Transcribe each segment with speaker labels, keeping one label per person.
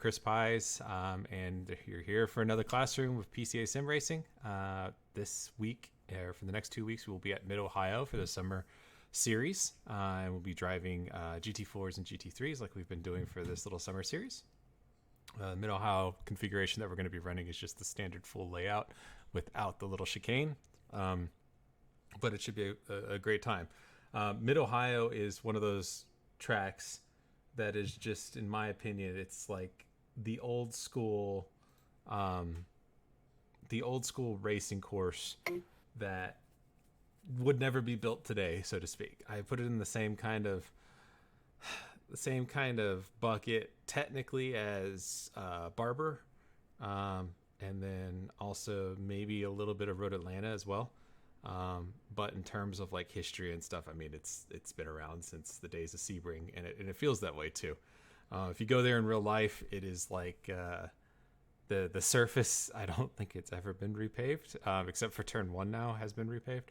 Speaker 1: Chris Pies, and you're here for another classroom with PCA Sim Racing. This week, or for the next 2 weeks, we will be at Mid-Ohio for the summer series, and we'll be driving GT4s and GT3s like we've been doing for this little summer series. Mid-Ohio configuration that we're going to be running is just the standard full layout without the little chicane, but it should be a great time. Mid-Ohio is one of those tracks that is just, in my opinion, it's like the old school racing course that would never be built today, so to speak. I put it in the same kind of bucket technically as Barber, and then also maybe a little bit of Road Atlanta as well. But in terms of like history and stuff, I mean, it's been around since the days of Sebring, and it feels that way too. If you go there in real life, it is like the surface. I don't think it's ever been repaved, except for turn 1 now has been repaved.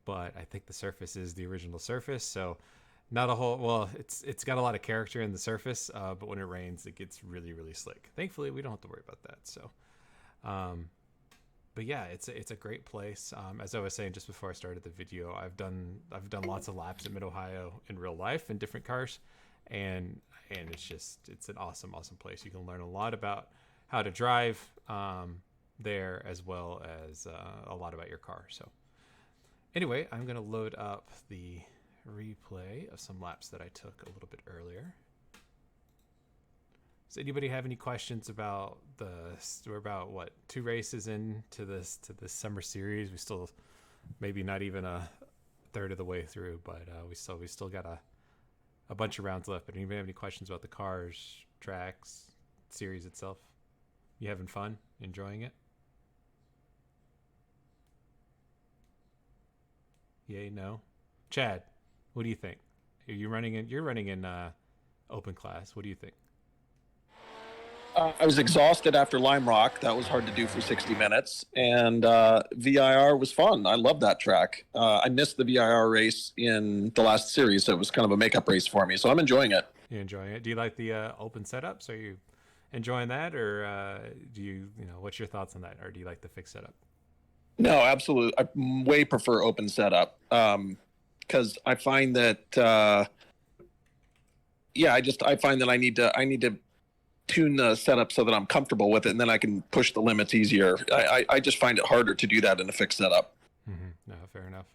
Speaker 1: But I think the surface is the original surface, so not a whole. Well, it's got a lot of character in the surface, but when it rains, it gets really really slick. Thankfully, we don't have to worry about that. So. But yeah, it's a great place. As I was saying just before I started the video, I've done lots of laps at Mid-Ohio in real life in different cars, and it's an awesome place. You can learn a lot about how to drive there, as well as a lot about your car. So anyway, I'm gonna load up the replay of some laps that I took a little bit earlier. Does anybody have any questions about we're about what, 2 races into this summer series? We still maybe not even a third of the way through, but we still got a bunch of rounds left. But anybody have any questions about the cars, tracks, series itself? You having fun, enjoying it? Yay, no. Chad, what do you think? You're running in open class. What do you think?
Speaker 2: I was exhausted after Lime Rock. That was hard to do for 60 minutes. And VIR was fun. I love that track. I missed the VIR race in the last series, so it was kind of a makeup race for me. So I'm enjoying it.
Speaker 1: You're enjoying it? Do you like the open setups? Are you enjoying that? Or do you what's your thoughts on that? Or do you like the fixed setup?
Speaker 2: No, absolutely. I way prefer open setup because I find that, I find that I need to tune the setup so that I'm comfortable with it, and then I can push the limits easier. I just find it harder to do that in a fixed setup.
Speaker 1: Mm-hmm. No, fair enough.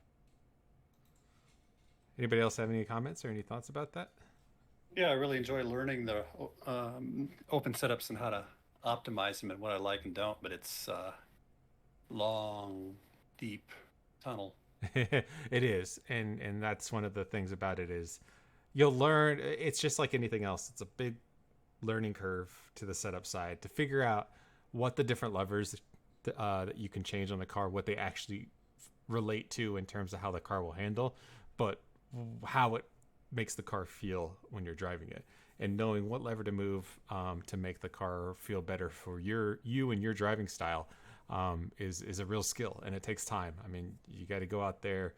Speaker 1: Anybody else have any comments or any thoughts about that?
Speaker 3: Yeah, I really enjoy learning the open setups and how to optimize them and what I like and don't, but it's long, deep tunnel.
Speaker 1: It is, and that's one of the things about it is you'll learn. It's just like anything else. It's a big learning curve to the setup side to figure out what the different levers that you can change on the car, what they actually relate to in terms of how the car will handle, but how it makes the car feel when you're driving it, and knowing what lever to move to make the car feel better for you and your driving style is a real skill, and it takes time. I mean, you got to go out there,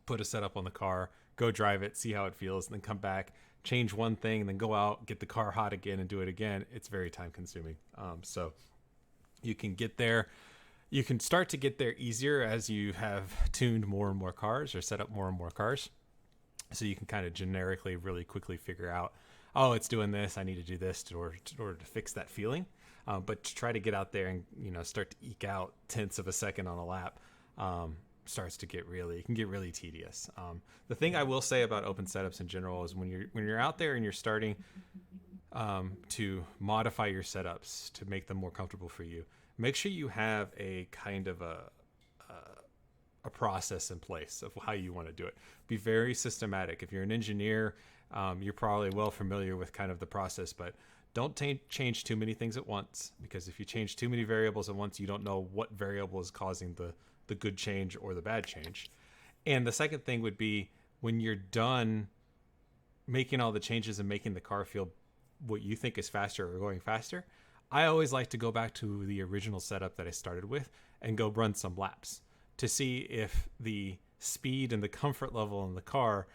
Speaker 1: put a setup on the car, go drive it, see how it feels, and then come back, change one thing, and then go out, get the car hot again and do it again. It's very time consuming. So you can get there. You can start to get there easier as you have tuned more and more cars or set up more and more cars. So you can kind of generically really quickly figure out, oh, it's doing this, I need to do this in order to fix that feeling. But to try to get out there and start to eke out tenths of a second on a lap starts to get it can get really tedious. The thing I will say about open setups in general is when you're out there and you're starting to modify your setups to make them more comfortable for you, make sure you have a kind of a process in place of how you want to do it. Be very systematic. If you're an engineer, you're probably well familiar with kind of the process, but don't change too many things at once, because if you change too many variables at once, you don't know what variable is causing the good change or the bad change. And the second thing would be, when you're done making all the changes and making the car feel what you think is faster or going faster, I always like to go back to the original setup that I started with and go run some laps to see if the speed and the comfort level in the car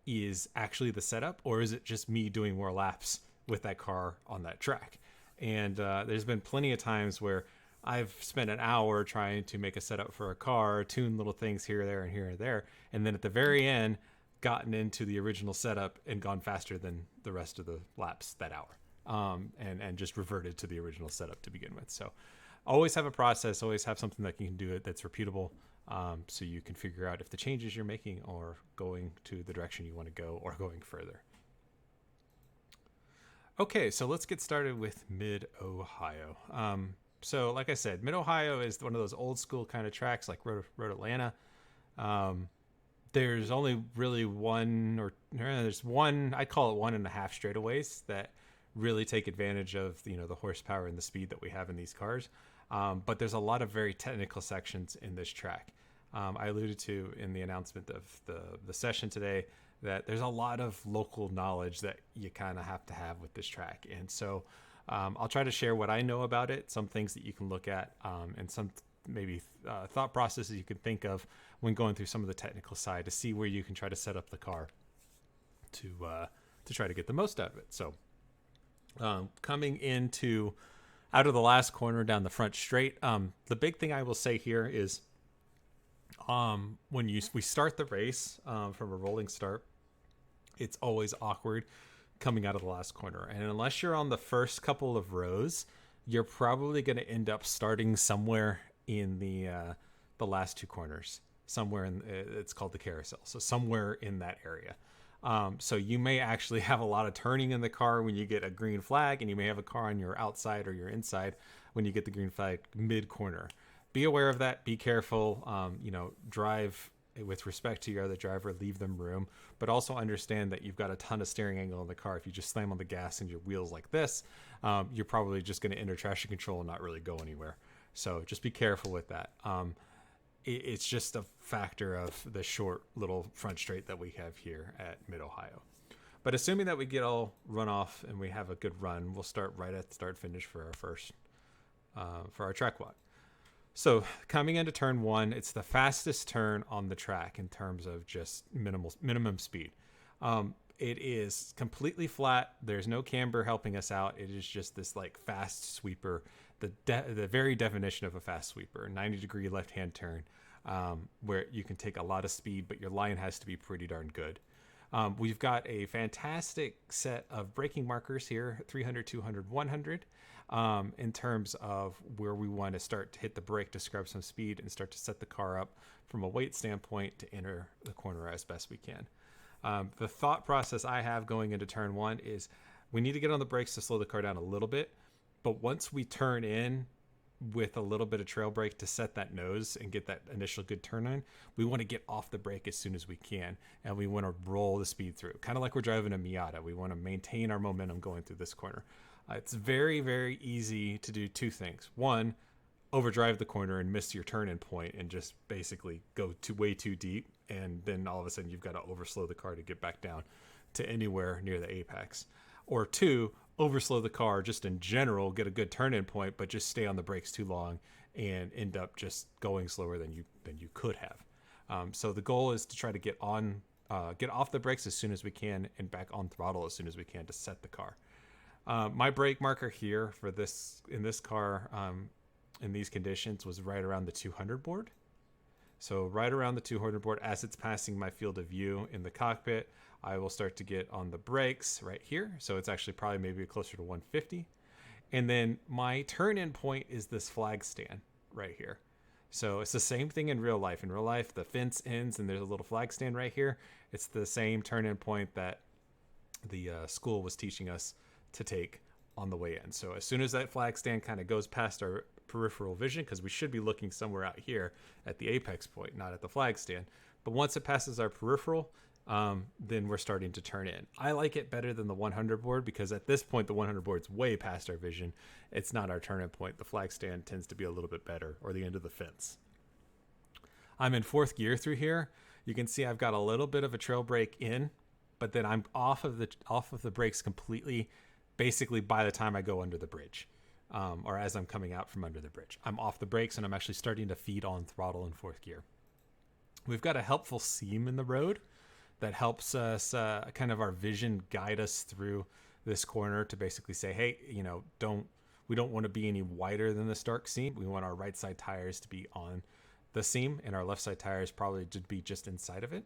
Speaker 1: is actually the setup, or is it just me doing more laps with that car on that track. And there's been plenty of times where I've spent an hour trying to make a setup for a car, tune little things here, there, and here and there, and then at the very end, gotten into the original setup and gone faster than the rest of the laps that hour, and just reverted to the original setup to begin with. So, always have a process, always have something that you can do it that's repeatable, so you can figure out if the changes you're making are going to the direction you want to go or going further. Okay, so let's get started with Mid-Ohio. So like I said, Mid-Ohio is one of those old school kind of tracks like Road Atlanta. There's only really there's one, I call it 1.5 straightaways that really take advantage of, the horsepower and the speed that we have in these cars. But there's a lot of very technical sections in this track. I alluded to in the announcement of the session today that there's a lot of local knowledge that you kind of have to have with this track. And so I'll try to share what I know about it, some things that you can look at, and some maybe thought processes you can think of when going through some of the technical side to see where you can try to set up the car to try to get the most out of it. So coming into out of the last corner down the front straight, the big thing I will say here is when we start the race from a rolling start, it's always awkward coming out of the last corner. And unless you're on the first couple of rows, you're probably going to end up starting somewhere in the last two corners, somewhere in it's called the carousel. So somewhere in that area. So you may actually have a lot of turning in the car when you get a green flag, and you may have a car on your outside or your inside when you get the green flag mid corner. Be aware of that. Be careful. Drive with respect to your other driver, leave them room, but also understand that you've got a ton of steering angle in the car. If you just slam on the gas and your wheels like this, you're probably just going to enter traction control and not really go anywhere. So just be careful with that. It's just a factor of the short little front straight that we have here at Mid-Ohio. But assuming that we get all run off and we have a good run, we'll start right at the start finish for our first, for our track walk. So coming into turn one, it's the fastest turn on the track in terms of just minimum speed. It is completely flat. There's no camber helping us out. It is just this like fast sweeper, the very definition of a fast sweeper, 90-degree left-hand turn, where you can take a lot of speed, but your line has to be pretty darn good. We've got a fantastic set of braking markers here, 300, 200, 100. In terms of where we want to start to hit the brake to scrub some speed and start to set the car up from a weight standpoint to enter the corner as best we can. The thought process I have going into turn one is we need to get on the brakes to slow the car down a little bit, but once we turn in with a little bit of trail brake to set that nose and get that initial good turn on, we want to get off the brake as soon as we can, and we want to roll the speed through, kind of like we're driving a Miata. We want to maintain our momentum going through this corner. It's very, very easy to do two things. One, overdrive the corner and miss your turn-in point and just basically go way too deep, and then all of a sudden you've got to overslow the car to get back down to anywhere near the apex. Or two, overslow the car just in general, get a good turn-in point, but just stay on the brakes too long and end up just going slower than you could have. So the goal is to try to get off the brakes as soon as we can and back on throttle as soon as we can to set the car. My brake marker here for in this car in these conditions was right around the 200 board. So right around the 200 board, as it's passing my field of view in the cockpit, I will start to get on the brakes right here. So it's actually probably maybe closer to 150. And then my turn-in point is this flag stand right here. So it's the same thing in real life. In real life, the fence ends and there's a little flag stand right here. It's the same turn-in point that the school was teaching us to take on the way in. So as soon as that flag stand kind of goes past our peripheral vision, because we should be looking somewhere out here at the apex point, not at the flag stand. But once it passes our peripheral, then we're starting to turn in. I like it better than the 100 board because at this point, the 100 board's way past our vision. It's not our turn-in point. The flag stand tends to be a little bit better, or the end of the fence. I'm in fourth gear through here. You can see I've got a little bit of a trail brake in, but then I'm off of the brakes completely, basically by the time I go under the bridge, or as I'm coming out from under the bridge. I'm off the brakes and I'm actually starting to feed on throttle in fourth gear. We've got a helpful seam in the road that helps us kind of our vision guide us through this corner to basically say, hey, don't We don't want to be any wider than the start seam. We want our right side tires to be on the seam, and our left side tires probably to be just inside of it.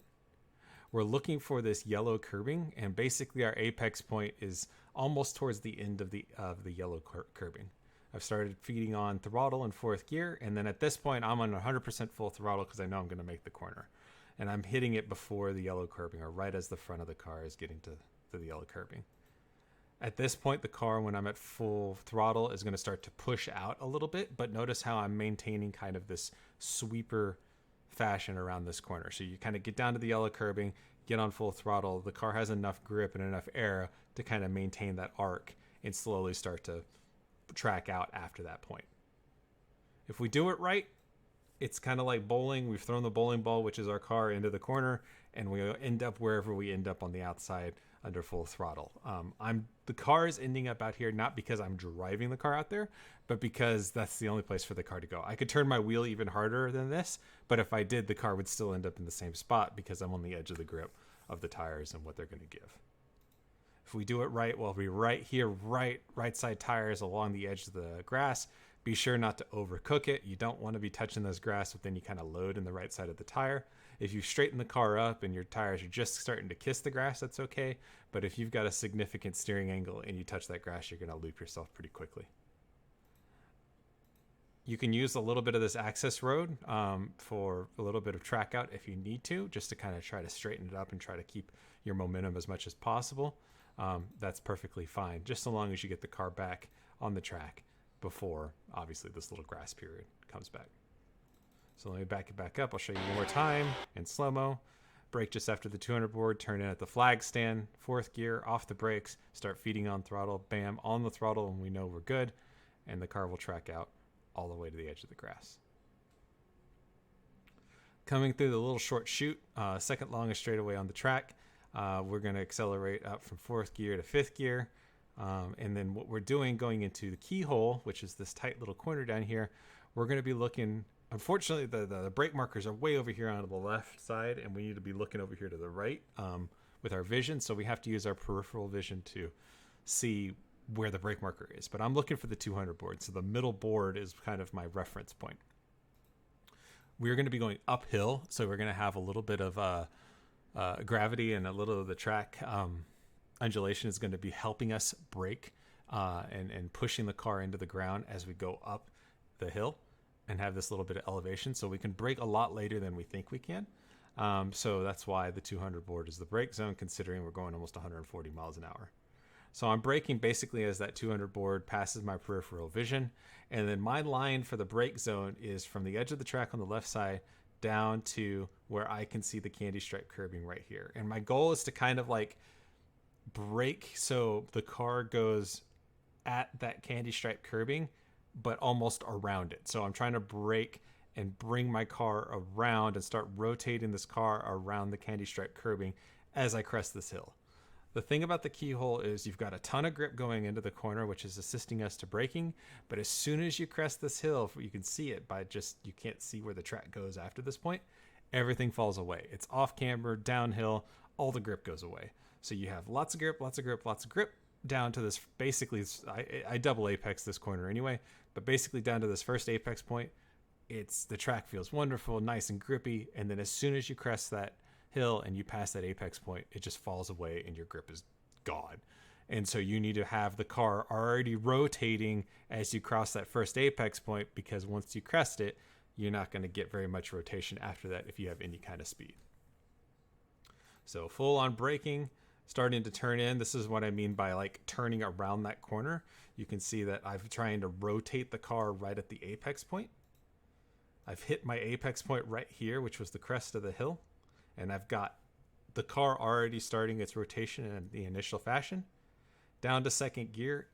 Speaker 1: We're looking for this yellow curbing, and basically our apex point is almost towards the end of the yellow curbing. I've started feeding on throttle in 4th gear, and then at this point I'm on 100% full throttle because I know I'm going to make the corner. And I'm hitting it before the yellow curbing, or right as the front of the car is getting to the yellow curbing. At this point, the car, when I'm at full throttle, is going to start to push out a little bit, but notice how I'm maintaining kind of this sweeper fashion around this corner. So you kind of get down to the yellow curbing, get on full throttle. The car has enough grip and enough air to kind of maintain that arc and slowly start to track out after that point. If we do it right, it's kind of like bowling. We've thrown the bowling ball, which is our car, into the corner, and we end up wherever we end up on the outside under full throttle. The car is ending up out here not because I'm driving the car out there, but because that's the only place for the car to go. I could turn my wheel even harder than this, but if I did, the car would still end up in the same spot because I'm on the edge of the grip of the tires and what they're going to give. If we do it right, we'll be right here, right side tires along the edge of the grass. Be sure not to overcook it. You don't want to be touching those grass with any kind of load in the right side of the tire. If you straighten the car up and your tires are just starting to kiss the grass, that's okay. But if you've got a significant steering angle and you touch that grass, you're going to loop yourself pretty quickly. You can use a little bit of this access road for a little bit of track out if you need to, just to kind of try to straighten it up and try to keep your momentum as much as possible. That's perfectly fine, just so long as you get the car back on the track before, obviously, this little grass period comes back. So let me back it back up. I'll show you one more time in slow-mo. Brake just after the 200 board, turn in at the flag stand, 4th gear, off the brakes, start feeding on throttle, bam, on the throttle, and we know we're good, and the car will track out all the way to the edge of the grass. Coming through the little short chute, second longest straightaway on the track, we're going to accelerate up from 4th gear to 5th gear. And then what we're doing going into the keyhole, which is this tight little corner down here, we're going to be looking. Unfortunately, the brake markers are way over here on the left side, and we need to be looking over here to the right with our vision. So we have to use our peripheral vision to see where the brake marker is. But I'm looking for the 200 board. So the middle board is kind of my reference point. We're going to be going uphill, so we're going to have a little bit of gravity, and a little of the track undulation is going to be helping us brake and pushing the car into the ground as we go up the hill and have this little bit of elevation, so we can brake a lot later than we think we can. So that's why the 200 board is the brake zone, considering we're going almost 140 miles an hour. So I'm braking basically as that 200 board passes my peripheral vision, and then my line for the brake zone is from the edge of the track on the left side down to where I can see the candy stripe curbing right here. And my goal is to kind of like brake so the car goes at that candy stripe curbing, but almost around it. So I'm trying to brake and bring my car around and start rotating this car around the candy stripe curbing as I crest this hill. The thing about the keyhole is you've got a ton of grip going into the corner, which is assisting us to braking. But as soon as you crest this hill, you can see it by just, you can't see where the track goes after this point. Everything falls away. It's off camber, downhill, all the grip goes away. So you have lots of grip, lots of grip, lots of grip down to this. Basically, I double apex this corner anyway, but basically down to this first apex point, the track feels wonderful, nice and grippy. And then as soon as you crest that hill and you pass that apex point, it just falls away and your grip is gone. And so you need to have the car already rotating as you cross that first apex point, because once you crest it, you're not going to get very much rotation after that if you have any kind of speed. So full on braking, starting to turn in. This is what I mean by like turning around that corner. You can see that I'm trying to rotate the car right at the apex point. I've hit my apex point right here, which was the crest of the hill. And I've got the car already starting its rotation in the initial fashion. Down to second gear.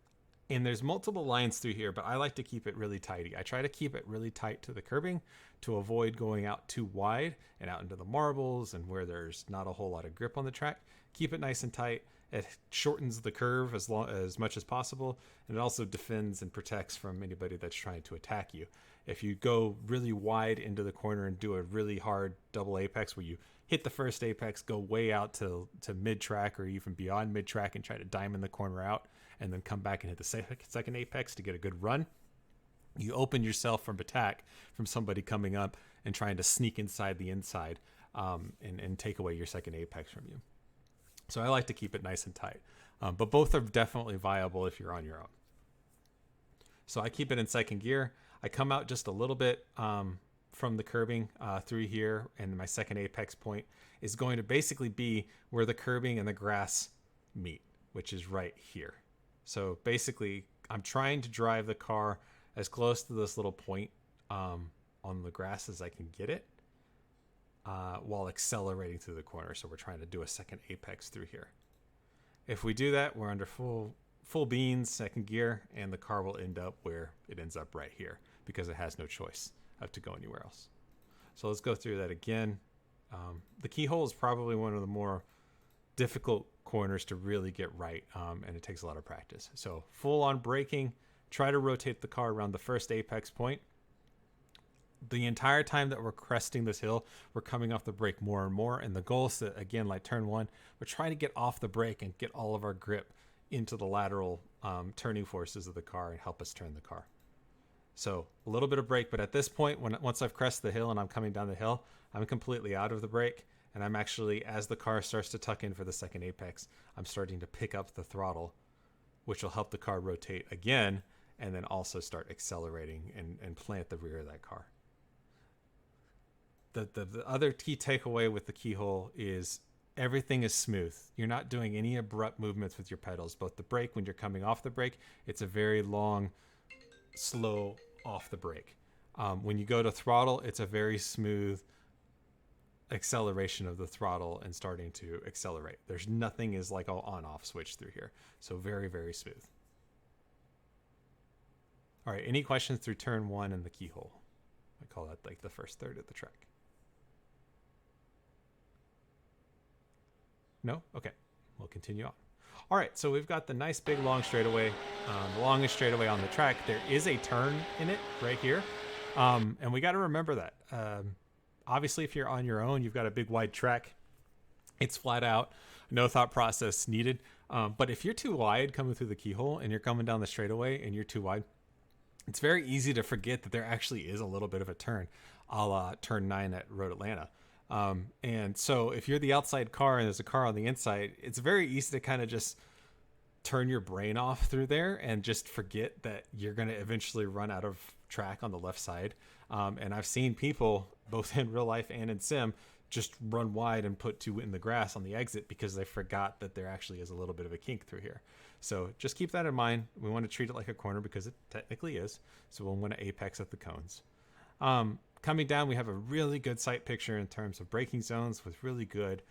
Speaker 1: And there's multiple lines through here, but I like to keep it really tidy. I try to keep it really tight to the curbing to avoid going out too wide and out into the marbles and where there's not a whole lot of grip on the track. Keep it nice and tight. It shortens the curve as much as possible, and it also defends and protects from anybody that's trying to attack you. If you go really wide into the corner and do a really hard double apex where you hit the first apex, go way out to mid-track or even beyond mid-track and try to diamond the corner out, and then come back and hit the second apex to get a good run, you open yourself from attack from somebody coming up and trying to sneak inside the inside, and take away your second apex from you. So I like to keep it nice and tight. But both are definitely viable if you're on your own. So I keep it in second gear. I come out just a little bit from the curbing through here, and my second apex point is going to basically be where the curbing and the grass meet, which is right here. So basically, I'm trying to drive the car as close to this little point on the grass as I can get it, while accelerating through the corner. So we're trying to do a second apex through here. If we do that, we're under full beans, second gear, and the car will end up where it ends up right here because it has no choice of to go anywhere else. So let's go through that again. The keyhole is probably one of the more difficult corners to really get right, and it takes a lot of practice. So full on braking, try to rotate the car around the first apex point. The entire time that we're cresting this hill, we're coming off the brake more and more. And the goal is to, again, like turn one, we're trying to get off the brake and get all of our grip into the lateral turning forces of the car and help us turn the car. So a little bit of brake, but at this point, once I've crested the hill and I'm coming down the hill, I'm completely out of the brake. And I'm actually, as the car starts to tuck in for the second apex, I'm starting to pick up the throttle, which will help the car rotate again, and then also start accelerating and plant the rear of that car. The other key takeaway with the keyhole is everything is smooth. You're not doing any abrupt movements with your pedals. Both the brake, when you're coming off the brake, it's a very long, slow off the brake. When you go to throttle, it's a very smooth acceleration of the throttle and starting to accelerate. There's nothing is like an on-off switch through here. So very, very smooth. All right, any questions through turn one and the keyhole? I call that like the first third of the track. No? Okay, we'll continue on. All right, so we've got the nice big long straightaway, the longest straightaway on the track. There is a turn in it right here, and we got to remember that. Obviously, if you're on your own, you've got a big wide track. It's flat out, no thought process needed. But if you're too wide coming through the keyhole and you're coming down the straightaway and you're too wide, it's very easy to forget that there actually is a little bit of a turn, a la turn 9 at Road Atlanta. And so if you're the outside car and there's a car on the inside, it's very easy to kind of just turn your brain off through there and just forget that you're going to eventually run out of track on the left side. And I've seen people both in real life and in sim just run wide and put two in the grass on the exit because they forgot that there actually is a little bit of a kink through here. So just keep that in mind. We want to treat it like a corner because it technically is. So we'll want to apex at the cones. Coming down, we have a really good sight picture in terms of braking zones with really good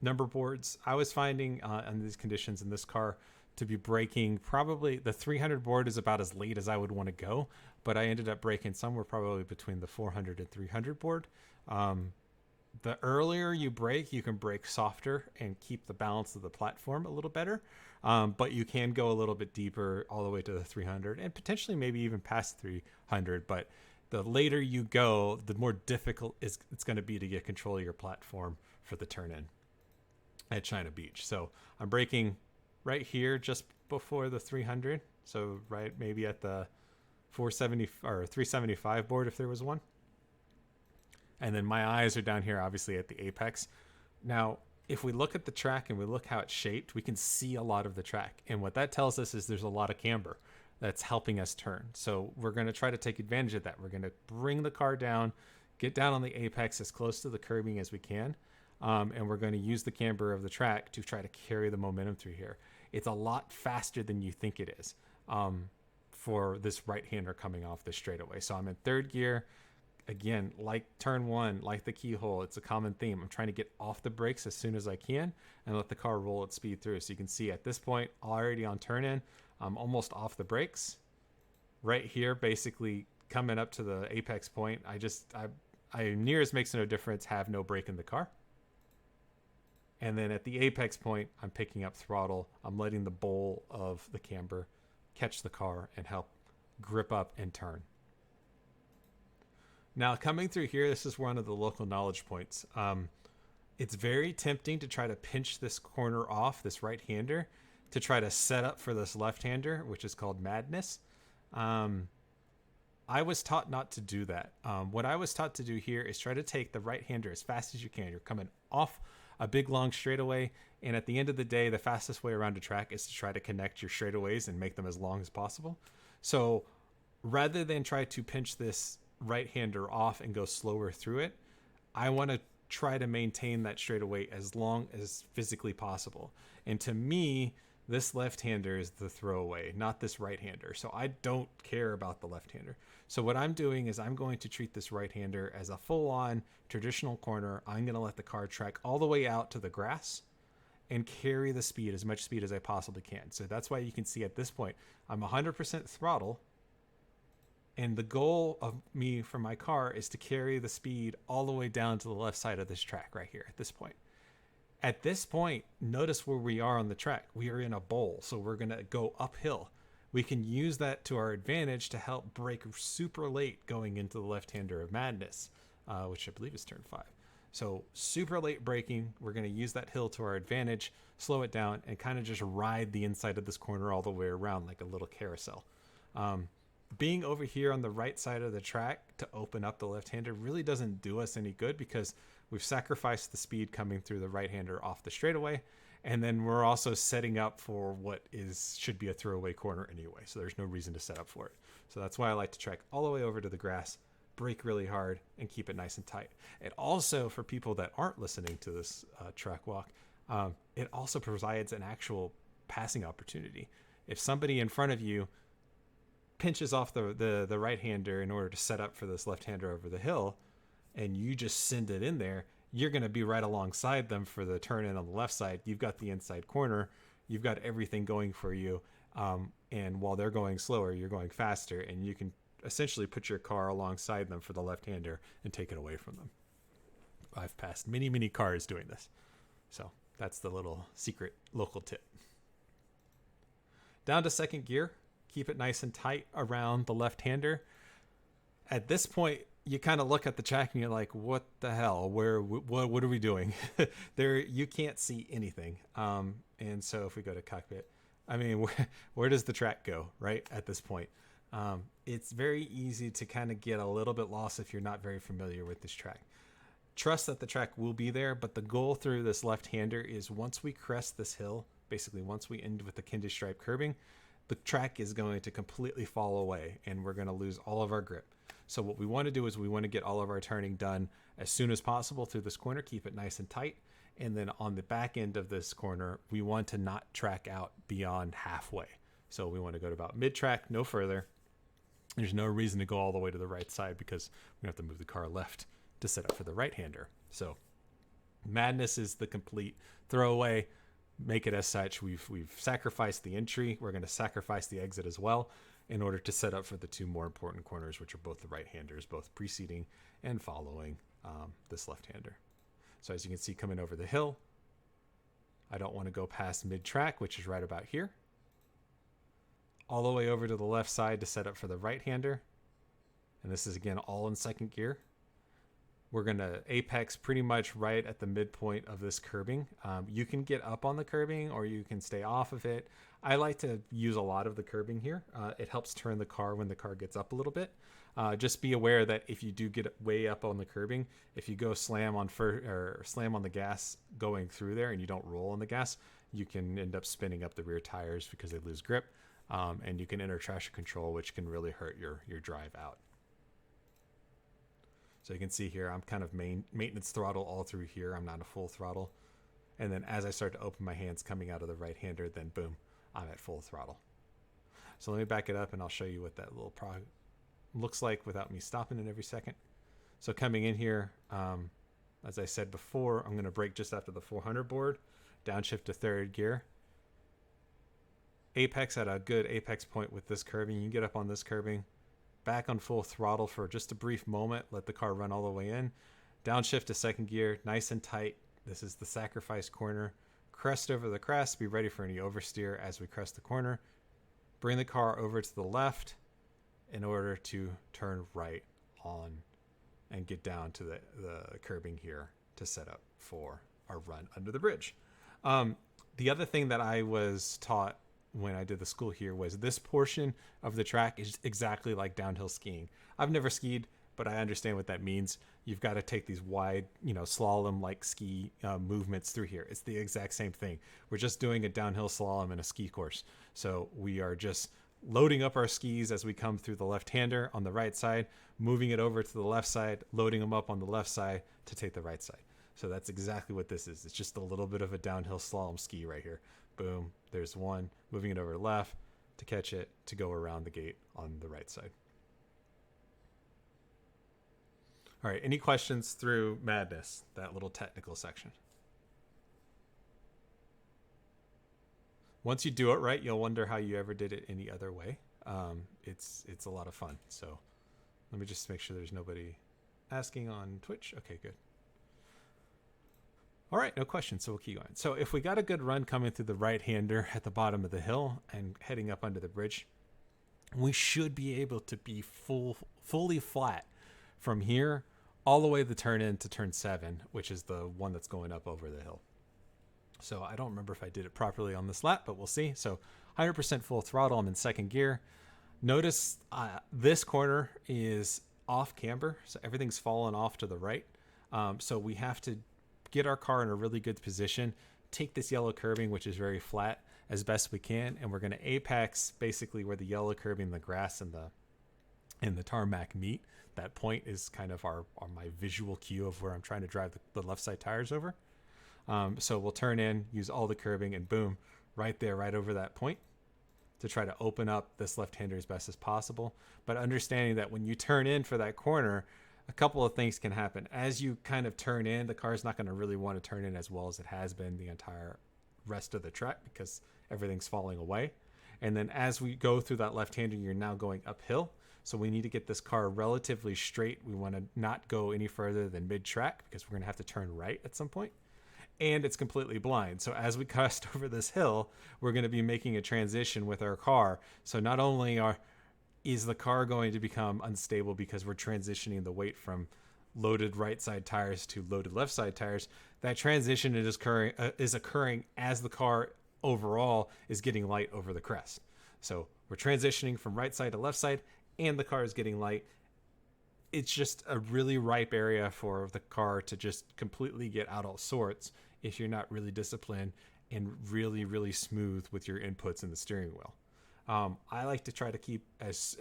Speaker 1: number boards. I was finding under these conditions in this car to be braking probably the 300 board is about as late as I would want to go, but I ended up braking somewhere probably between the 400 and 300 board. The earlier you brake, you can brake softer and keep the balance of the platform a little better. But you can go a little bit deeper all the way to the 300 and potentially maybe even past 300. But the later you go, the more difficult it's going to be to get control of your platform for the turn in at China Beach. So I'm braking right here just before the 300. So right maybe at the 470 or 375 board if there was one. And then my eyes are down here, obviously, at the apex. Now, if we look at the track and we look how it's shaped, we can see a lot of the track. And what that tells us is there's a lot of camber that's helping us turn. So we're going to try to take advantage of that. We're going to bring the car down, get down on the apex as close to the curbing as we can. And we're going to use the camber of the track to try to carry the momentum through here. It's a lot faster than you think it is for this right-hander coming off the straightaway. So I'm in third gear. Again, like turn one, like the keyhole, it's a common theme. I'm trying to get off the brakes as soon as I can and let the car roll its speed through. So you can see at this point, already on turn in, I'm almost off the brakes. Right here, basically coming up to the apex point, I near as makes no difference, have no brake in the car. And then at the apex point, I'm picking up throttle. I'm letting the bowl of the camber catch the car and help grip up and turn. Now, coming through here, this is one of the local knowledge points. It's very tempting to try to pinch this corner off, this right-hander, to try to set up for this left-hander, which is called Madness. I was taught not to do that. What I was taught to do here is try to take the right-hander as fast as you can. You're coming off a big long straightaway, and at the end of the day, the fastest way around a track is to try to connect your straightaways and make them as long as possible. So rather than try to pinch this right-hander off and go slower through it, I want to try to maintain that straightaway as long as physically possible. And to me, this left-hander is the throwaway, not this right-hander. So I don't care about the left-hander. So what I'm doing is I'm going to treat this right-hander as a full-on traditional corner. I'm going to let the car track all the way out to the grass and carry the speed, as much speed as I possibly can. So that's why you can see at this point, I'm 100% throttle. And the goal of me for my car is to carry the speed all the way down to the left side of this track right here at this point. At this point, notice where we are on the track. We are in a bowl, so we're going to go uphill. We can use that to our advantage to help brake super late going into the left-hander of Madness, which I believe is turn 5. So super late braking, we're going to use that hill to our advantage, slow it down, and kind of just ride the inside of this corner all the way around like a little carousel. Being over here on the right side of the track to open up the left-hander really doesn't do us any good because we've sacrificed the speed coming through the right-hander off the straightaway, and then we're also setting up for what should be a throwaway corner anyway, so there's no reason to set up for it. So that's why I like to track all the way over to the grass, brake really hard, and keep it nice and tight. It also, for people that aren't listening to this track walk, it also provides an actual passing opportunity. If somebody in front of you pinches off the right-hander in order to set up for this left-hander over the hill, and you just send it in there, you're going to be right alongside them for the turn in on the left side. You've got the inside corner. You've got everything going for you. And while they're going slower, you're going faster, and you can essentially put your car alongside them for the left-hander and take it away from them. I've passed many, many cars doing this. So that's the little secret local tip. Down to second gear. Keep it nice and tight around the left-hander. At this point, you kind of look at the track and you're like, what the hell? What are we doing? There, you can't see anything. And so if we go to cockpit, I mean, where does the track go, right? At this point, it's very easy to kind of get a little bit lost if you're not very familiar with this track. Trust that the track will be there, but the goal through this left-hander is once we crest this hill, basically once we end with the Kenda stripe curbing, the track is going to completely fall away and we're going to lose all of our grip. So what we want to do is we want to get all of our turning done as soon as possible through this corner, keep it nice and tight. And then on the back end of this corner, we want to not track out beyond halfway. So we want to go to about mid-track, no further. There's no reason to go all the way to the right side because we have to move the car left to set up for the right-hander. So Madness is the complete throwaway. Make it as such. We've sacrificed the entry. We're going to sacrifice the exit as well in order to set up for the two more important corners, which are both the right-handers, both preceding and following this left-hander. So as you can see coming over the hill, I don't want to go past mid-track, which is right about here, all the way over to the left side to set up for the right-hander. And this is, again, all in second gear. We're going to apex pretty much right at the midpoint of this curbing. You can get up on the curbing or you can stay off of it. I like to use a lot of the curbing here. It helps turn the car when the car gets up a little bit. Just be aware that if you do get way up on the curbing, if you go slam on the gas going through there and you don't roll on the gas, you can end up spinning up the rear tires because they lose grip. And you can enter traction control, which can really hurt your drive out. So you can see here, I'm kind of maintenance throttle all through here. I'm not a full throttle. And then as I start to open my hands coming out of the right-hander, then boom, I'm at full throttle. So let me back it up and I'll show you what that little looks like without me stopping it every second. So coming in here, as I said before, I'm going to brake just after the 400 board, downshift to third gear. Apex at a good apex point with this curbing. You get up on this curbing, back on full throttle for just a brief moment, let the car run all the way in, downshift to second gear, nice and tight. This is the sacrifice corner. Crest over the crest, be ready for any oversteer as we crest the corner. Bring the car over to the left in order to turn right on and get down to the The other thing that I was taught when I did the school here was this portion of the track is exactly like downhill skiing. I've never skied, but I understand what that means. You've got to take these wide, slalom like ski movements through here. It's the exact same thing. We're just doing a downhill slalom in a ski course. So we are just loading up our skis as we come through the left-hander on the right side, moving it over to the left side, loading them up on the left side to take the right side. So that's exactly what this is. It's just a little bit of a downhill slalom ski right here. Boom, there's one, moving it over left to catch it, to go around the gate on the right side. All right, any questions through Madness, that little technical section? Once you do it right, you'll wonder how you ever did it any other way. It's a lot of fun. So let me just make sure there's nobody asking on Twitch. Okay, good. All right, no questions, so we'll keep going. So if we got a good run coming through the right-hander at the bottom of the hill and heading up under the bridge, we should be able to be fully flat from here all the way to turn in to turn 7, which is the one that's going up over the hill. So I don't remember if I did it properly on this lap, but we'll see. So 100% full throttle. I'm in second gear. Notice this corner is off camber, so everything's fallen off to the right. So we have to get our car in a really good position, take this yellow curbing, which is very flat, as best we can, and we're going to apex basically where the yellow curbing, the grass, and the tarmac meet. That point is kind of my visual cue of where I'm trying to drive the left side tires over. So we'll turn in, use all the curbing, and boom, right there, right over that point, to try to open up this left-hander as best as possible. But understanding that when you turn in for that corner, a couple of things can happen. As you kind of turn in, the car's not going to really want to turn in as well as it has been the entire rest of the track because everything's falling away. And then as we go through that left-hander, you're now going uphill. So we need to get this car relatively straight. We want to not go any further than mid-track because we're going to have to turn right at some point. And it's completely blind. So as we crest over this hill, we're going to be making a transition with our car. So not only is the car going to become unstable because we're transitioning the weight from loaded right side tires to loaded left side tires, that transition is occurring as the car overall is getting light over the crest. So we're transitioning from right side to left side, and the car is getting light. It's just a really ripe area for the car to just completely get out of sorts if you're not really disciplined and really, really smooth with your inputs in the steering wheel. I like to try to keep as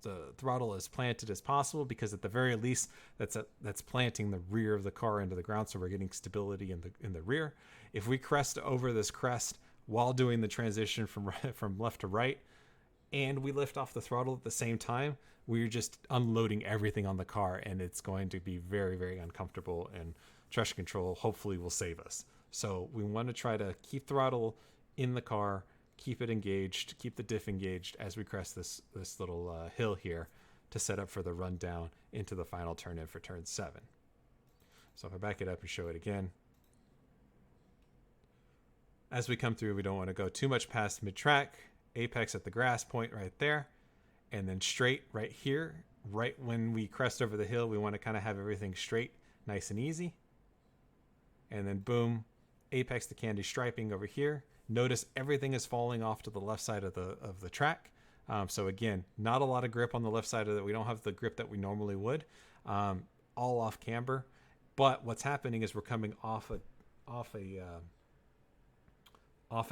Speaker 1: the throttle as planted as possible because at the very least that's planting the rear of the car into the ground, so we're getting stability in the rear. If we crest over this crest while doing the transition from left to right, and we lift off the throttle at the same time, we're just unloading everything on the car, and it's going to be very, very uncomfortable, and traction control hopefully will save us. So we want to try to keep throttle in the car, keep it engaged, keep the diff engaged as we crest this little hill here to set up for the run down into the final turn in for turn 7. So if I back it up and show it again, as we come through, we don't want to go too much past mid-track, apex at the grass point right there, and then straight right here. Right when we crest over the hill, we want to kind of have everything straight, nice and easy. And then boom, apex the candy striping over here. Notice everything is falling off to the left side of the track. So again, not a lot of grip on the left side of it. We don't have the grip that we normally would. All off camber. But what's happening is we're coming off a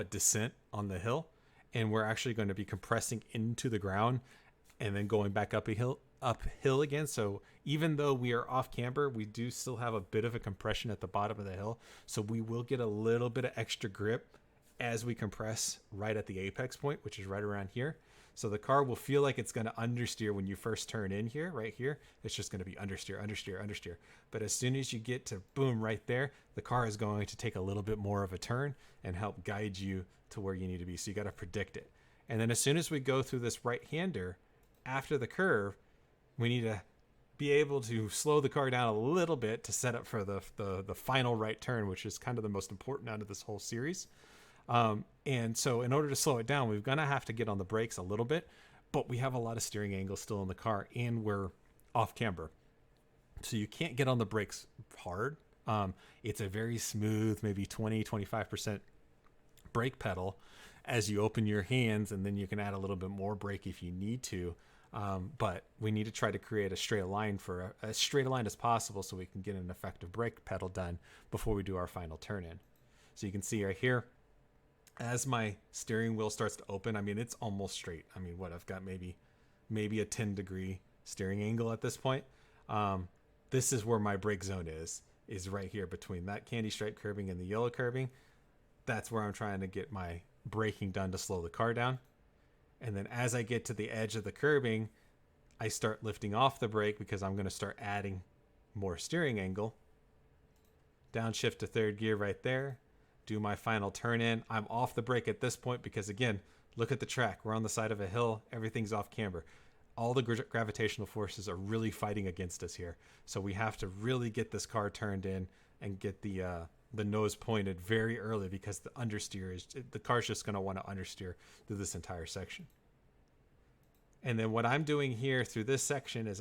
Speaker 1: descent on the hill, and we're actually going to be compressing into the ground and then going back uphill again. So even though we are off camber, we do still have a bit of a compression at the bottom of the hill. So we will get a little bit of extra grip as we compress right at the apex point, which is right around here. So the car will feel like it's going to understeer when you first turn in here, right here. It's just going to be understeer, understeer, understeer. But as soon as you get to boom right there, the car is going to take a little bit more of a turn and help guide you to where you need to be. So you got to predict it. And then as soon as we go through this right-hander after the curve, we need to be able to slow the car down a little bit to set up for the final right turn, which is kind of the most important out of this whole series. And so in order to slow it down, we're going to have to get on the brakes a little bit, but we have a lot of steering angle still in the car and we're off camber. So you can't get on the brakes hard. It's a very smooth, maybe 20, 25% brake pedal as you open your hands, and then you can add a little bit more brake if you need to. But we need to try to create a straight line for as straight a line as possible so we can get an effective brake pedal done before we do our final turn in. So you can see right here, as my steering wheel starts to open, I mean, it's almost straight. I mean, what I've got maybe a 10-degree steering angle at this point. This is where my brake zone is right here between that candy stripe curbing and the yellow curbing. That's where I'm trying to get my braking done to slow the car down. And then as I get to the edge of the curbing, I start lifting off the brake because I'm going to start adding more steering angle. Downshift to third gear right there. Do my final turn in. I'm off the brake at this point because, again, look at the track. We're on the side of a hill. Everything's off camber. All the gravitational forces are really fighting against us here. So we have to really get this car turned in and get the nose pointed very early, because the car's just going to want to understeer through this entire section. And then what I'm doing here through this section is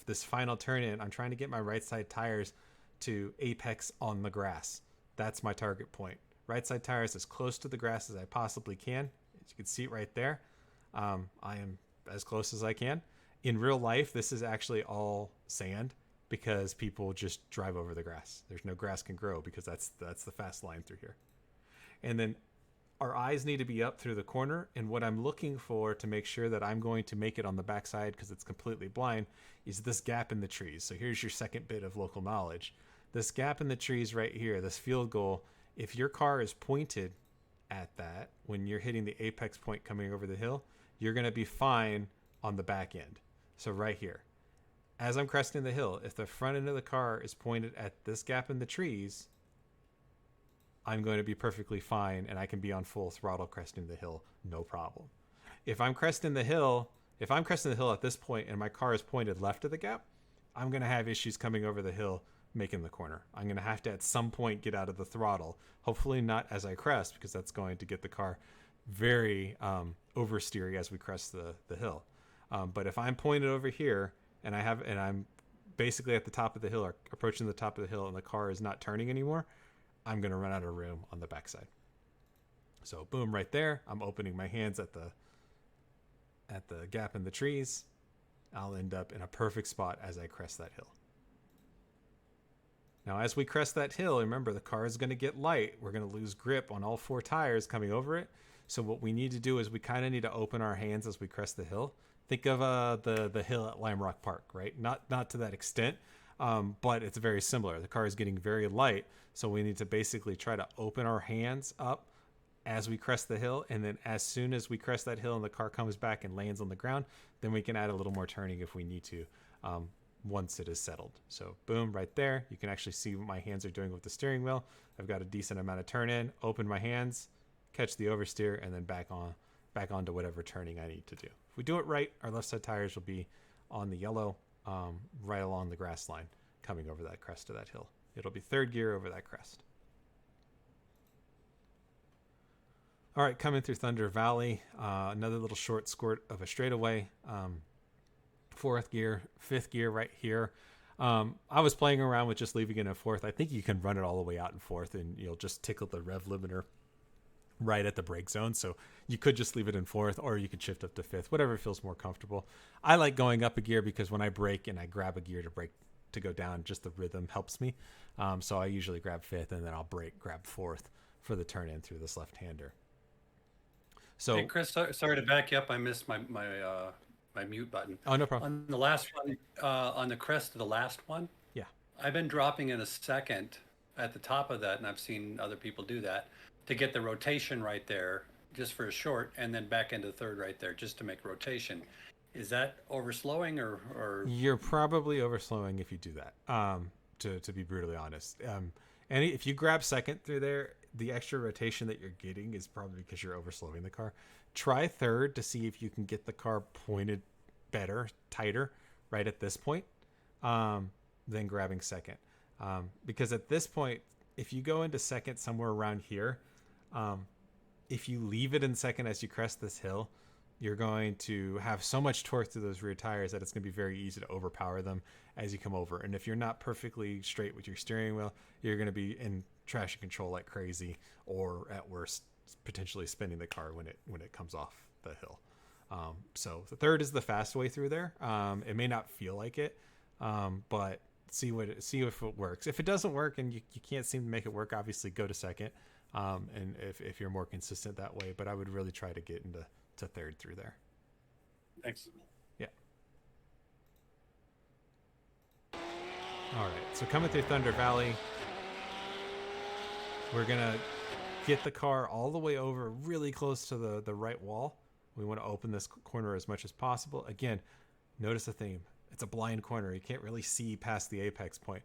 Speaker 1: this final turn in, I'm trying to get my right side tires to apex on the grass. That's my target point. Right side tires as close to the grass as I possibly can. As you can see right there, I am as close as I can. In real life, this is actually all sand because people just drive over the grass. There's no grass can grow because that's the fast line through here. And then our eyes need to be up through the corner. And what I'm looking for to make sure that I'm going to make it on the backside because it's completely blind is this gap in the trees. So here's your second bit of local knowledge. This gap in the trees right here, this field goal, if your car is pointed at that when you're hitting the apex point coming over the hill, you're going to be fine on the back end. So right here, as I'm cresting the hill, if the front end of the car is pointed at this gap in the trees, I'm going to be perfectly fine and I can be on full throttle cresting the hill, no problem. If I'm cresting the hill at this point and my car is pointed left of the gap, I'm going to have issues coming over the hill making the corner. I'm going to have to at some point get out of the throttle. Hopefully not as I crest, because that's going to get the car very oversteery as we crest the hill. But if I'm pointed over here and I'm basically at the top of the hill or approaching the top of the hill and the car is not turning anymore, I'm going to run out of room on the backside. So boom, right there. I'm opening my hands at the gap in the trees. I'll end up in a perfect spot as I crest that hill. Now, as we crest that hill, remember the car is going to get light. We're going to lose grip on all four tires coming over it. So what we need to do is we kind of need to open our hands as we crest the hill. Think of the hill at Lime Rock Park, right? Not to that extent, but it's very similar. The car is getting very light, so we need to basically try to open our hands up as we crest the hill, and then as soon as we crest that hill and the car comes back and lands on the ground, then we can add a little more turning if we need to. Once it is settled. So boom, right there. You can actually see what my hands are doing with the steering wheel. I've got a decent amount of turn in, open my hands, catch the oversteer, and then back onto whatever turning I need to do. If we do it right, our left side tires will be on the yellow, right along the grass line, coming over that crest of that hill. It'll be third gear over that crest. All right, coming through Thunder Valley, another little short squirt of a straightaway. Fourth gear, fifth gear right here. I was playing around with just leaving it in fourth. I think you can run it all the way out in fourth and you'll just tickle the rev limiter right at the brake zone. So you could just leave it in fourth, or you could shift up to fifth, whatever feels more comfortable. I like going up a gear because when I brake and I grab a gear to brake to go down, just the rhythm helps me. So I usually grab fifth and then I'll grab fourth for the turn in through this left-hander. So
Speaker 3: hey, Chris, sorry to back you up. I missed my mute button.
Speaker 1: Oh, no problem.
Speaker 3: On the last one, on the crest of the last one,
Speaker 1: yeah,
Speaker 3: I've been dropping in a second at the top of that, and I've seen other people do that to get the rotation right there, just for a short, and then back into third right there, just to make rotation. Is that overslowing or?
Speaker 1: You're probably overslowing if you do that. To be brutally honest, and if you grab second through there, the extra rotation that you're getting is probably because you're overslowing the car. Try third to see if you can get the car pointed better, tighter, right at this point, than grabbing second. Because at this point, if you go into second somewhere around here, if you leave it in second as you crest this hill, you're going to have so much torque through those rear tires that it's going to be very easy to overpower them as you come over. And if you're not perfectly straight with your steering wheel, you're going to be in traction control like crazy, or at worst, potentially spinning the car when it comes off the hill. So the third is the fast way through there. It may not feel like it, but see if it works. If it doesn't work and you can't seem to make it work, obviously go to second. And if you're more consistent that way, but I would really try to get into third through there.
Speaker 3: Thanks.
Speaker 1: Yeah. All right. So coming through Thunder Valley, we're going to get the car all the way over really close to the right wall. We want to open this corner as much as possible. Again, notice the theme. It's a blind corner. You can't really see past the apex point.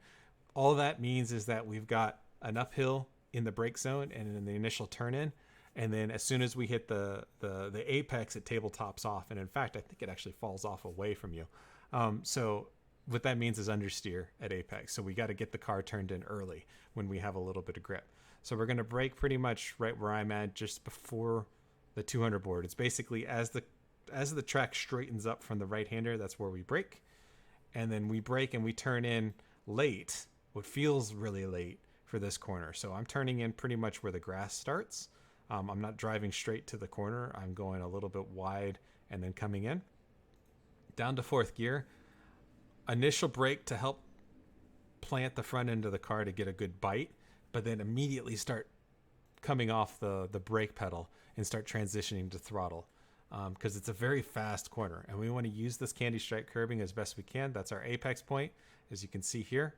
Speaker 1: All that means is that we've got an uphill in the brake zone and in the initial turn in. And then as soon as we hit the apex, it tabletops off. And in fact, I think it actually falls off away from you. So what that means is understeer at apex. So we got to get the car turned in early when we have a little bit of grip. So we're going to brake pretty much right where I'm at, just before the 200 board. It's basically as the track straightens up from the right-hander, that's where we brake. And then we brake and we turn in late, what feels really late for this corner. So I'm turning in pretty much where the grass starts. I'm not driving straight to the corner. I'm going a little bit wide and then coming in. Down to fourth gear. Initial brake to help plant the front end of the car to get a good bite, but then immediately start coming off the brake pedal and start transitioning to throttle. Because it's a very fast corner and we want to use this candy stripe curbing as best we can. That's our apex point, as you can see here.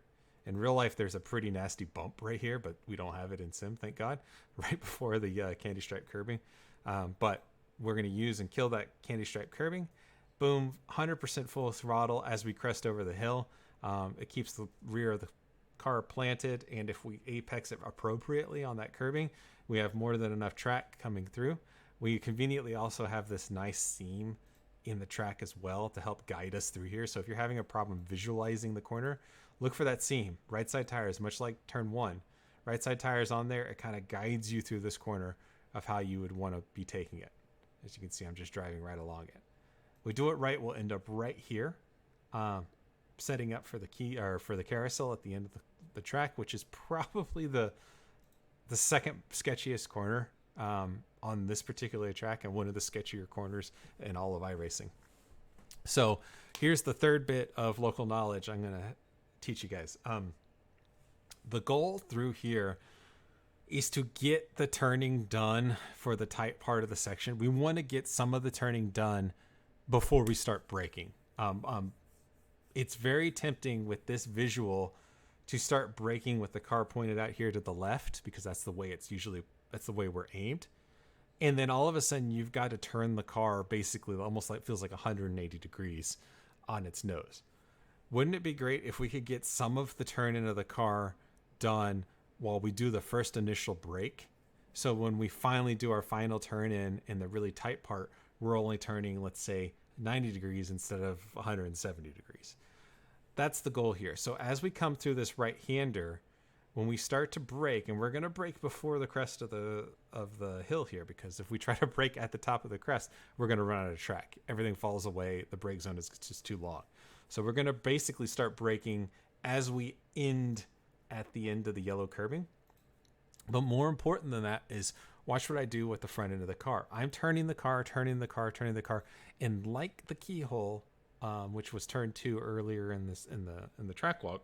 Speaker 1: In real life, there's a pretty nasty bump right here, but we don't have it in sim, thank God, right before the candy stripe curbing. But we're going to use and kill that candy stripe curbing. Boom, 100% full throttle as we crest over the hill. It keeps the rear of the car planted, and if we apex it appropriately on that curbing, we have more than enough track coming through. We conveniently also have this nice seam in the track as well to help guide us through here. So if you're having a problem visualizing the corner, look for that seam. Right side tires, much like turn one. Right side tires on there, it kind of guides you through this corner of how you would want to be taking it. As you can see, I'm just driving right along it. We do it right, we'll end up right here, setting up for the key or for the carousel at the end of the track, which is probably the second sketchiest corner on this particular track and one of the sketchier corners in all of iRacing. So here's the third bit of local knowledge I'm going to teach you guys. The goal through here is to get the turning done for the tight part of the section. We want to get some of the turning done before we start braking. It's very tempting with this visual to start braking with the car pointed out here to the left, because that's the way that's the way we're aimed. And then all of a sudden you've got to turn the car basically almost like feels like 180 degrees on its nose. Wouldn't it be great if we could get some of the turn into the car done while we do the first initial brake? So when we finally do our final turn in the really tight part, we're only turning, let's say, 90 degrees instead of 170 degrees. That's the goal here. So as we come through this right-hander, when we start to brake, and we're going to brake before the crest of the hill here, because if we try to brake at the top of the crest, we're going to run out of track. Everything falls away. The brake zone is just too long. So we're going to basically start braking as we end at the end of the yellow curbing. But more important than that is watch what I do with the front end of the car. I'm turning the car, and like the keyhole, which was turn 2 earlier in the track walk,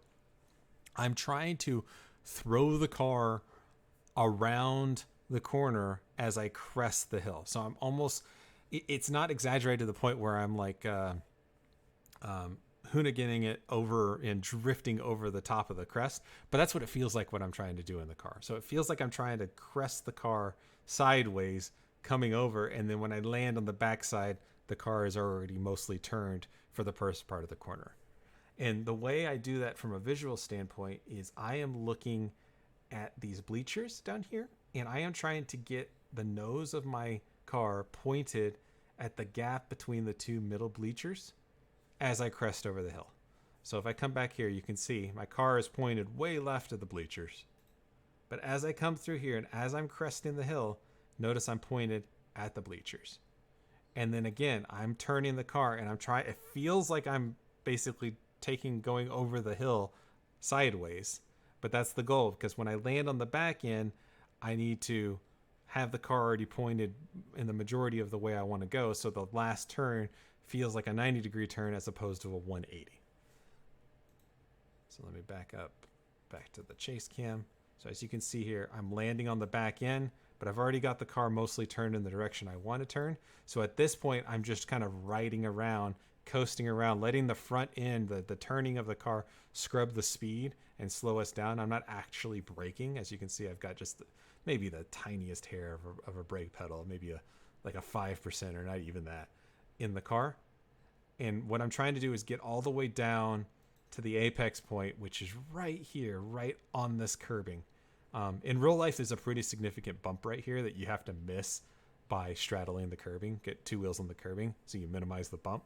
Speaker 1: I'm trying to throw the car around the corner as I crest the hill. So I'm almost, it's not exaggerated to the point where I'm like hooniganing it over and drifting over the top of the crest, but that's what it feels like what I'm trying to do in the car. So it feels like I'm trying to crest the car sideways coming over, and then when I land on the backside, the car is already mostly turned for the first part of the corner. And the way I do that from a visual standpoint is I am looking at these bleachers down here, and I am trying to get the nose of my car pointed at the gap between the two middle bleachers as I crest over the hill. So if I come back here, you can see my car is pointed way left of the bleachers. But as I come through here and as I'm cresting the hill, notice I'm pointed at the bleachers. And then again, I'm turning the car and it feels like I'm basically going over the hill sideways, but that's the goal, because when I land on the back end, I need to have the car already pointed in the majority of the way I want to go, so the last turn feels like a 90-degree turn as opposed to a 180. So let me back to the chase cam. So as you can see here, I'm landing on the back end, but I've already got the car mostly turned in the direction I want to turn. So at this point, I'm just kind of riding around, coasting around, letting the front end, the turning of the car, scrub the speed and slow us down. I'm not actually braking. As you can see, I've got just maybe the tiniest hair of a brake pedal, maybe like a 5% or not even that in the car. And what I'm trying to do is get all the way down to the apex point, which is right here, right on this curbing. In real life, there's a pretty significant bump right here that you have to miss by straddling the curbing, get two wheels on the curbing, so you minimize the bump.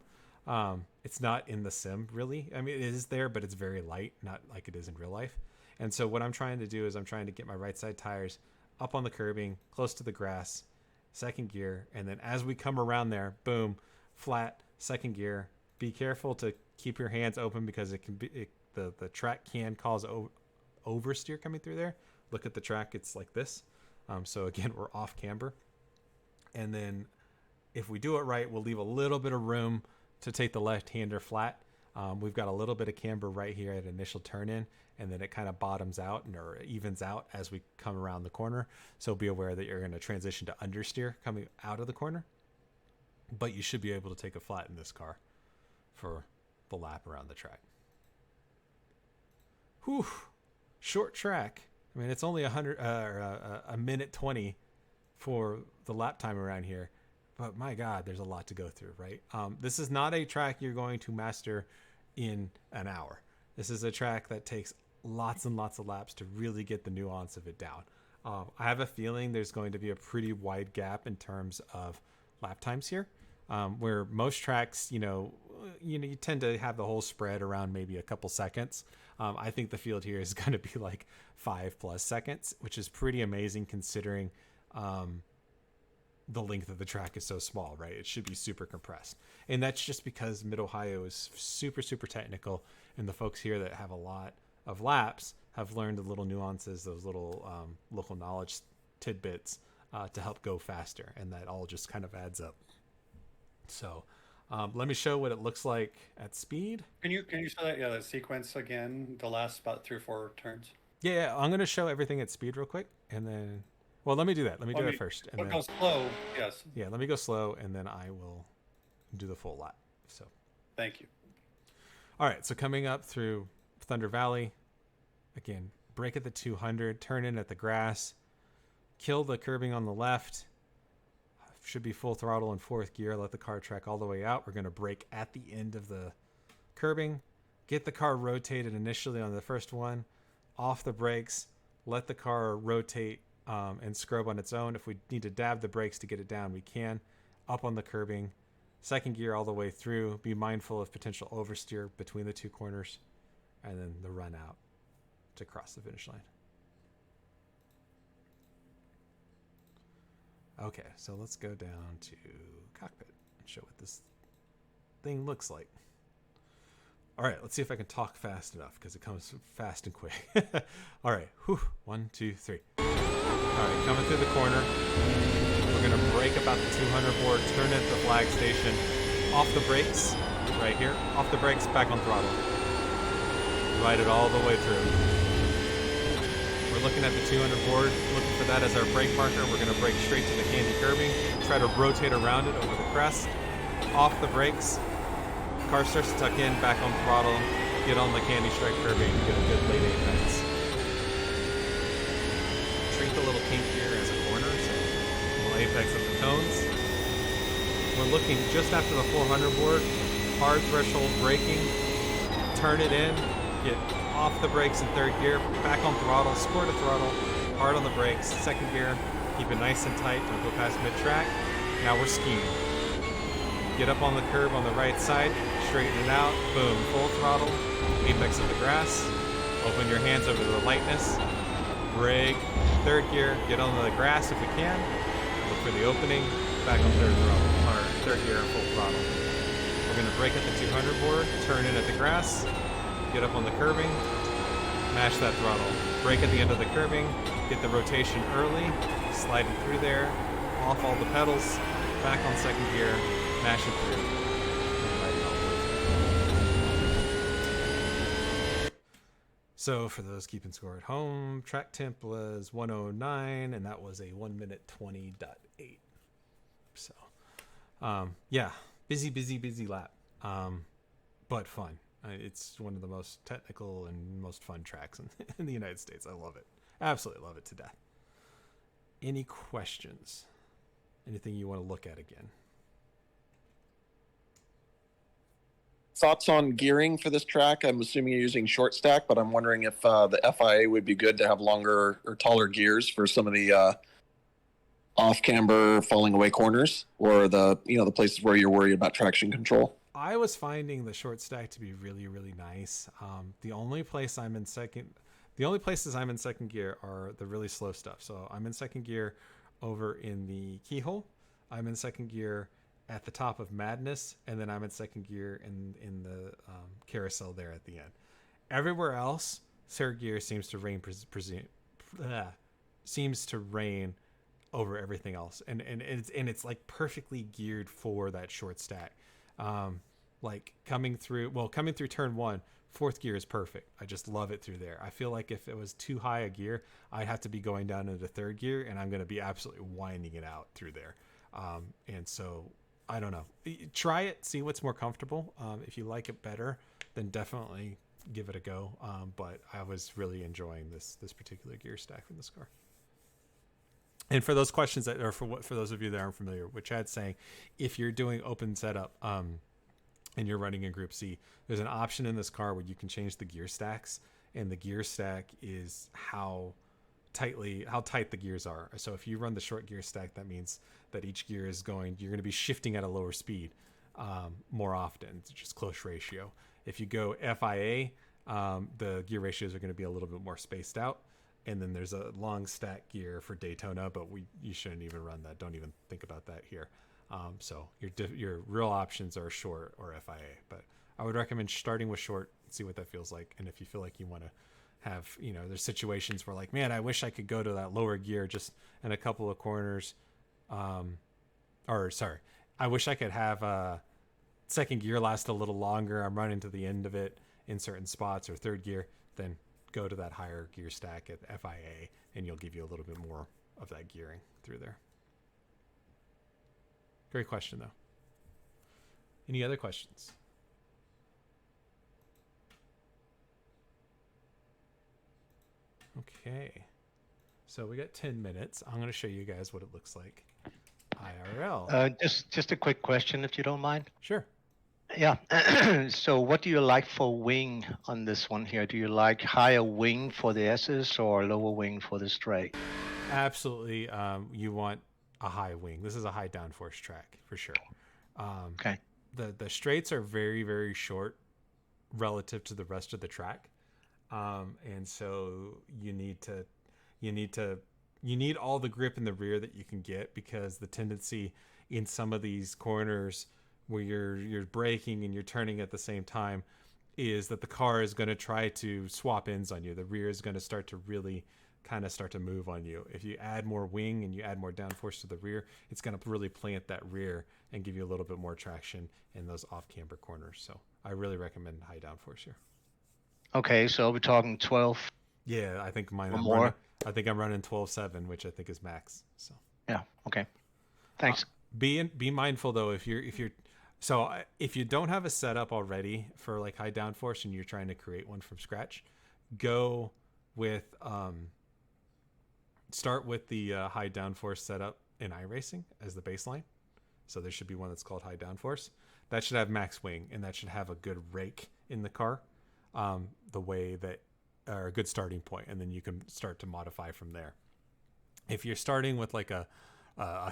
Speaker 1: It's not in the sim, really. I mean, it is there, but it's very light, not like it is in real life. And so what I'm trying to do is I'm trying to get my right side tires up on the curbing, close to the grass, second gear, and then as we come around there, boom, flat, second gear. Be careful to keep your hands open because it can be the track can cause oversteer coming through there. Look at the track, it's like this. So again, we're off camber. And then if we do it right, we'll leave a little bit of room to take the left-hander flat. We've got a little bit of camber right here at initial turn in, and then it kind of bottoms out or evens out as we come around the corner. So be aware that you're going to transition to understeer coming out of the corner, but you should be able to take a flat in this car for the lap around the track. Whew, short track. I mean, it's only a minute 20 for the lap time around here, but my God, there's a lot to go through, right? This is not a track you're going to master in an hour. This is a track that takes lots and lots of laps to really get the nuance of it down. I have a feeling there's going to be a pretty wide gap in terms of lap times here, where most tracks, you tend to have the whole spread around maybe a couple seconds. I think the field here is going to be like 5+ seconds, which is pretty amazing considering the length of the track is so small, right? It should be super compressed. And that's just because Mid-Ohio is super, super technical. And the folks here that have a lot of laps have learned the little nuances, those little local knowledge tidbits to help go faster. And that all just kind of adds up. So let me show what it looks like at speed.
Speaker 3: Can you show that the sequence again, the last about 3 or 4 turns?
Speaker 1: Yeah, I'm going to show everything at speed real quick. And then, well, let me do that. Let me do it first. And
Speaker 3: we'll
Speaker 1: then,
Speaker 3: go slow, yes.
Speaker 1: Yeah, let me go slow, and then I will do the full lap. So,
Speaker 3: thank you.
Speaker 1: All right, so coming up through Thunder Valley, again, brake at the 200, turn in at the grass, kill the curbing on the left, should be full throttle in 4th gear, let the car track all the way out. We're going to brake at the end of the curbing, get the car rotated initially on the first one, off the brakes, let the car rotate and scrub on its own. If we need to dab the brakes to get it down, we can. Up on the curbing, second gear all the way through. Be mindful of potential oversteer between the two corners, and then the run out to cross the finish line. Okay, so let's go down to cockpit and show what this thing looks like. All right, let's see if I can talk fast enough because it comes fast and quick. All right, 1, 2, 3. All right, coming through the corner. We're gonna brake about the 200 board, turn at the flag station, off the brakes, right here, off the brakes, back on throttle. Ride it all the way through. We're looking at the 200 board, looking for that as our brake marker. We're gonna brake straight to the candy curbing, try to rotate around it over the crest, off the brakes. Car starts to tuck in, back on throttle, get on the candy stripe curbing, get a good late apex. Treat the little kink here as a corner, so we'll apex at the cones. We're looking just after the 400 board, hard threshold braking, turn it in, get off the brakes in 3rd gear, back on throttle, squirt of throttle, hard on the brakes, 2nd gear, keep it nice and tight, don't go past mid-track. Now we're skiing. Get up on the curb on the right side, straighten it out, boom, full throttle, apex of the grass, open your hands over the lightness, brake, 3rd gear, get on the grass if we can, look for the opening, back on 3rd throttle, or 3rd gear and full throttle. We're gonna brake at the 200 board, turn in at the grass, get up on the curbing, mash that throttle. Brake at the end of the curving, get the rotation early, slide it through there, off all the pedals, back on second gear, mash it through. And ride it all the way through. So for those keeping score at home, track temp was 109, and that was a 1 minute 20.8. So, yeah, busy lap, but fun. It's one of the most technical and most fun tracks in the United States. I love it. Absolutely love it to death. Any questions? Anything you want to look at again?
Speaker 2: Thoughts on gearing for this track? I'm assuming you're using short stack, but I'm wondering if the FIA would be good to have longer or taller gears for some of the off camber falling away corners, or the places where you're worried about traction control.
Speaker 1: I was finding the short stack to be really, really nice. The only places I'm in second gear are the really slow stuff. So I'm in second gear over in the keyhole. I'm in second gear at the top of Madness, and then I'm in second gear in the carousel there at the end. Everywhere else, third gear seems to reign over everything else, and it's like perfectly geared for that short stack. Like coming through turn one, fourth gear is perfect. I just love it through there. I feel like if it was too high a gear, I'd have to be going down into third gear, and I'm going to be absolutely winding it out through there. And so I don't know. Try it, see what's more comfortable. If you like it better, then definitely give it a go. But I was really enjoying this particular gear stack from this car. And for those questions that, or for those of you that aren't familiar, what Chad's saying, if you're doing open setup and you're running in Group C, there's an option in this car where you can change the gear stacks, and the gear stack is how tight the gears are. So if you run the short gear stack, that means that each gear you're going to be shifting at a lower speed more often. It's just close ratio. If you go FIA, the gear ratios are going to be a little bit more spaced out. And then there's a long stack gear for Daytona, but you shouldn't even run that. Don't even think about that here. So your real options are short or FIA. But I would recommend starting with short, see what that feels like. And if you feel like you want to have, there's situations where like, man, I wish I could go to that lower gear just in a couple of corners. I wish I could have second gear last a little longer. I'm running to the end of it in certain spots, or third gear. Then go to that higher gear stack at FIA, and you'll give you a little bit more of that gearing through there. Great question, though. Any other questions? Okay. So we got 10 minutes. I'm going to show you guys what it looks like IRL.
Speaker 4: Just a quick question, if you don't mind.
Speaker 1: Sure.
Speaker 4: Yeah. So what do you like for wing on this one here? Do you like higher wing for the S's or lower wing for the straight?
Speaker 1: Absolutely. You want a high wing. This is a high downforce track for sure.
Speaker 4: Okay.
Speaker 1: The straights are very, very short relative to the rest of the track. And so you need all the grip in the rear that you can get, because the tendency in some of these corners where you're braking and you're turning at the same time is that the car is going to try to swap ends on you. The rear is going to start to really kind of start to move on you. If you add more wing and you add more downforce to the rear, it's going to really plant that rear and give you a little bit more traction in those off camber corners. So I really recommend high downforce here.
Speaker 4: Okay, so we're talking 12.
Speaker 1: Yeah, I think mine. I think I'm running 12.7, which I think is max. So
Speaker 4: yeah, okay. Thanks.
Speaker 1: Be mindful though, if you don't have a setup already for like high downforce and you're trying to create one from scratch, go with start with the high downforce setup in iRacing as the baseline. So there should be one that's called high downforce. That should have max wing, and that should have a good rake in the car, the way that, or a good starting point, and then you can start to modify from there. If you're starting with like a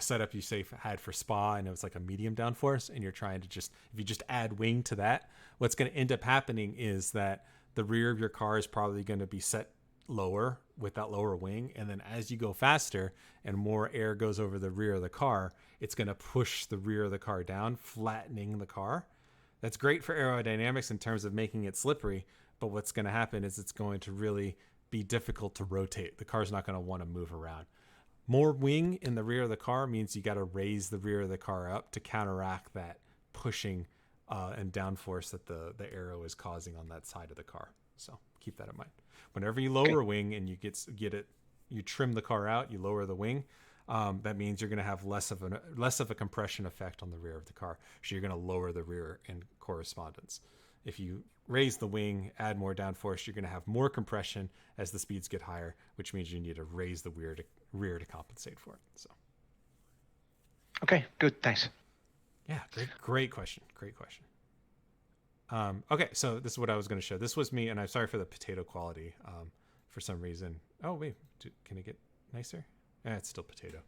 Speaker 1: setup you had for Spa and it was like a medium downforce, and you're trying to if you just add wing to that, what's going to end up happening is that the rear of your car is probably going to be set lower with that lower wing, and then as you go faster and more air goes over the rear of the car, it's going to push the rear of the car down, flattening the car. That's great for aerodynamics in terms of making it slippery, but what's going to happen is it's going to really be difficult to rotate. The car's not going to want to move around. More wing in the rear of the car means you got to raise the rear of the car up to counteract that pushing and downforce that the aero is causing on that side of the car. So keep that in mind. Whenever you lower wing and you get it, you trim the car out, you lower the wing. That means you're going to have less of a compression effect on the rear of the car. So you're going to lower the rear in correspondence. If you raise the wing, add more downforce, you're going to have more compression as the speeds get higher, which means you need to raise the rear to compensate for it. So.
Speaker 4: Okay, good. Thanks.
Speaker 1: Yeah, great question. Great question. Okay, so this is what I was going to show. This was me, and I'm sorry for the potato quality for some reason. Oh, wait, can it get nicer? It's still potato.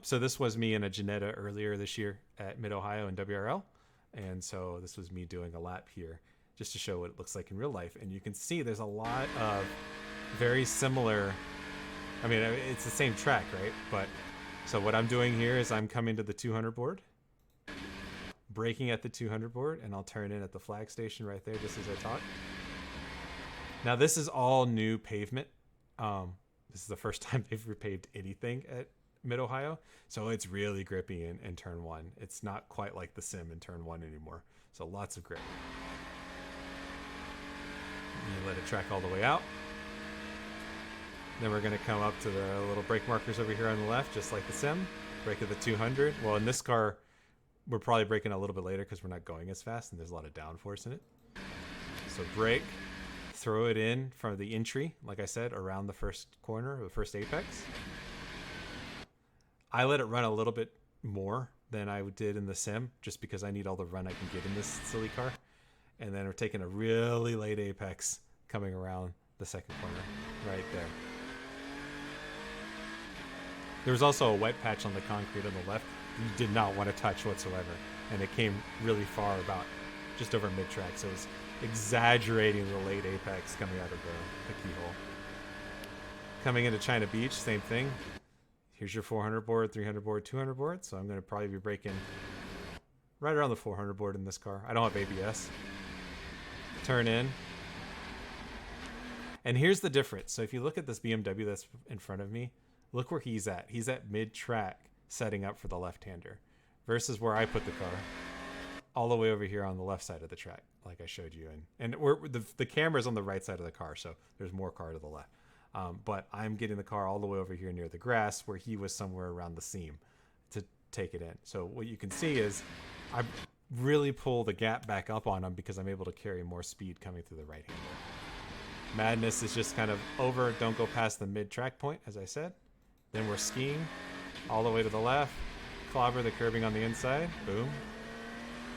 Speaker 1: So this was me in a Ginetta earlier this year at Mid-Ohio and WRL. And so this was me doing a lap here just to show what it looks like in real life. And you can see there's a lot of very similar, I mean, it's the same track, right? But so what I'm doing here is I'm coming to the 200 board, braking at the 200 board, and I'll turn in at the flag station right there just as I talk. Now this is all new pavement. This is the first time they've repaved anything at Mid-Ohio, so it's really grippy in turn one. It's not quite like the sim in turn one anymore, so lots of grip. You let it track all the way out. Then we're going to come up to the little brake markers over here on the left, just like the sim. Brake at the 200. Well, in this car, we're probably braking a little bit later because we're not going as fast, and there's a lot of downforce in it. So brake. Throw it in from the entry, like I said, around the first corner, the first apex. I let it run a little bit more than I did in the sim, just because I need all the run I can get in this silly car. And then we're taking a really late apex coming around the second corner, right there. There was also a wet patch on the concrete on the left you did not want to touch whatsoever. And it came really far, about just over mid-track, so it was exaggerating the late apex coming out of the keyhole. Coming into China Beach, same thing. Here's your 400 board, 300 board, 200 board. So I'm going to probably be braking right around the 400 board in this car. I don't have ABS. Turn in. And here's the difference. So if you look at this BMW that's in front of me, look where he's at. He's at mid-track setting up for the left-hander versus where I put the car. All the way over here on the left side of the track, like I showed you. And the camera's on the right side of the car, so there's more car to the left. But I'm getting the car all the way over here near the grass, where he was somewhere around the seam to take it in. So what you can see is I really pull the gap back up on him because I'm able to carry more speed coming through the right-hander. Madness is just kind of over. Don't go past the mid-track point, as I said. Then we're skiing all the way to the left. Clobber the curbing on the inside. Boom.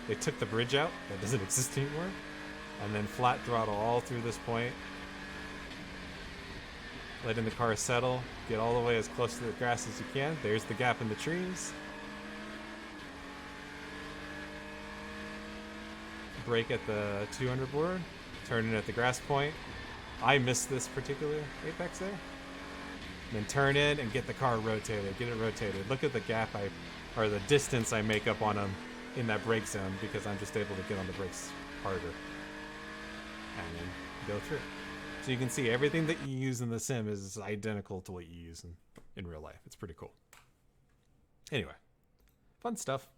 Speaker 1: They took the bridge out. That doesn't exist anymore. And then flat throttle all through this point. Letting the car settle. Get all the way as close to the grass as you can. There's the gap in the trees. Brake at the 200 board. Turn in at the grass point. I missed this particular apex there. And then turn in and get the car rotated. Get it rotated. Look at the gap or the distance I make up on them in that brake zone, because I'm just able to get on the brakes harder and then go through. So you can see everything that you use in the sim is identical to what you use in real life. It's pretty cool. Anyway, fun stuff.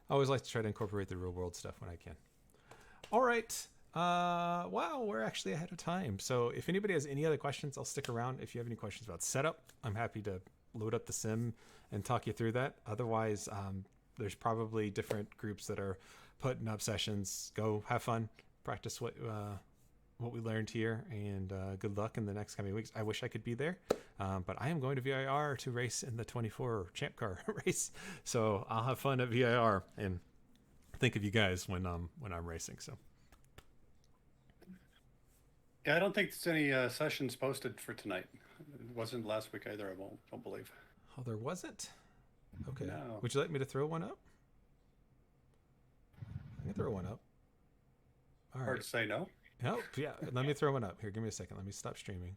Speaker 1: I always like to try to incorporate the real world stuff when I can. All right. Wow, we're actually ahead of time. So if anybody has any other questions, I'll stick around. If you have any questions about setup, I'm happy to load up the sim and talk you through that. Otherwise, there's probably different groups that are putting up sessions. Go have fun, practice what we learned here, and good luck in the next coming weeks. I wish I could be there, but I am going to VIR to race in the 24 Champ Car race, so I'll have fun at VIR and think of you guys when I'm racing. So
Speaker 3: Yeah, I don't think there's any sessions posted for tonight. It wasn't last week either. I don't believe.
Speaker 1: Oh, there wasn't? Okay.
Speaker 3: No.
Speaker 1: Would you like me to throw one up? I can throw one up. All
Speaker 3: Hard
Speaker 1: right.
Speaker 3: to say no.
Speaker 1: Oh, yeah. Let me throw one up. Here, give me a second. Let me stop streaming.